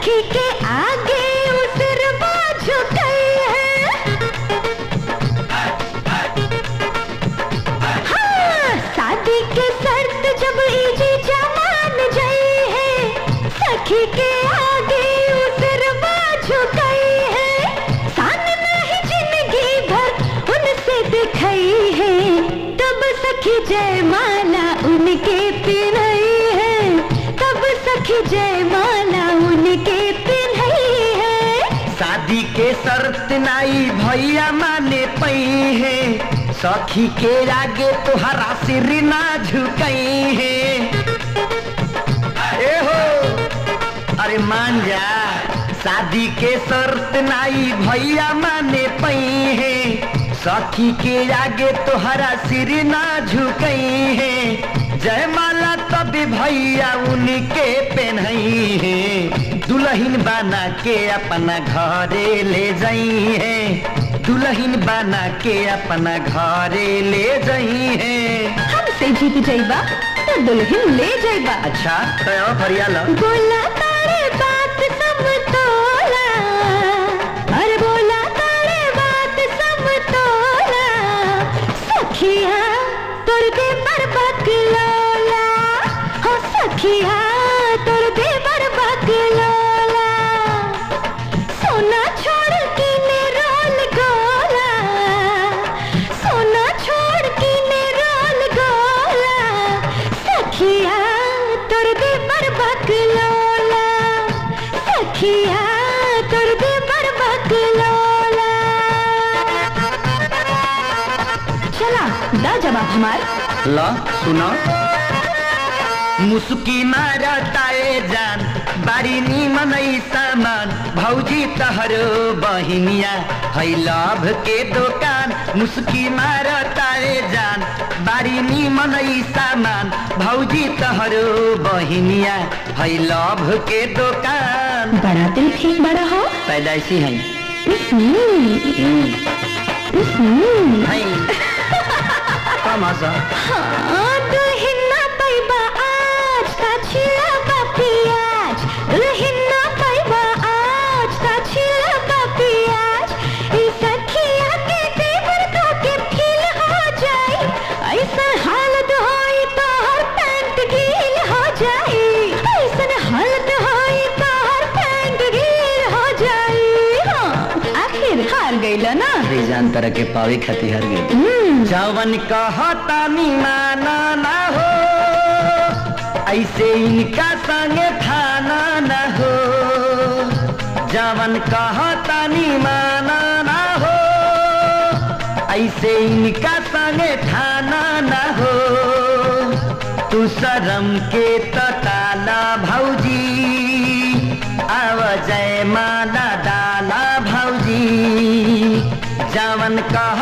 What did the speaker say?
सखी के आगे उतरवा झुकई है। हाँ, शादी के शर्त जब इजी जमान जाई है, सखी के आगे उतरवा झुकई है। सान नहीं जिंदगी भर उनसे दिखाई है, तब सखी जयमाला उनके पिन्हई है, तब सखी जयमाला उनके पिन्हई है। शादी के शर्त नाई भैया माने पई है, सखी के आगे तुहरा सिर ना झुकई है। ए हो अरे मान जा, शादी के शर्त नाई भैया माने पई है, सखी के आगे तुहरा सिर ना झुकई है। जयमाला तब भैया उनके पहनई है, दुल्हन बना के अपना घरे ले जाई है, दुल्हन बना के अपना घरे ले जाई है। हमसे जीत जाइबा तो दुल्हन ले जाइबा। अच्छा तो फरिया लो। बोला तारे बात सब तोला, अरे बोला तारे बात सब तोला, सखिया तोर दे पर बकलोला, हो सखिया तोर दे पर बकलोला। सोना छोड़ के ने रोल गोला, सोना छोड़ के ने रोल गोला, सखिया तोर दे पर बकलोला, सखिया तोर दे पर बकलोला। चला दा जवाब हमार। लो सुनो। मुस्की मारताए जान बारी नीमन सामान, भौजी तहरो बहिनिया है लाभ के दुकान। मुस्की मारताए जान बारी नीमन सामान, भौजी तहरो बहिनिया है लाभ के दुकान। बड़ा दिल ठीक बड़ा हो, पैदाइशी है। तमाशा। हाँ दुल्हना पैबा आज का छिला पियाज, दुल्हना पैबा आज का छिला पियाज। इस सखिया के देवर तो के फील हो जाई, ऐसा हालत होई तो हर पैंट गील हो जाई, ऐसा हालत होई तो हर पैंट गील हो जाई। हाँ आखिर हार गईला ना। जान तरह के पावे खाती हर गई। जवन कहता माना ना हो, ऐसे इनका संगे थाना ना हो। जवन कहता माना ना हो, ऐसे इनका संगे थाना ना हो। तू शरम के ताला भौजी, आव जयमाला डाला भौजी। जवन कह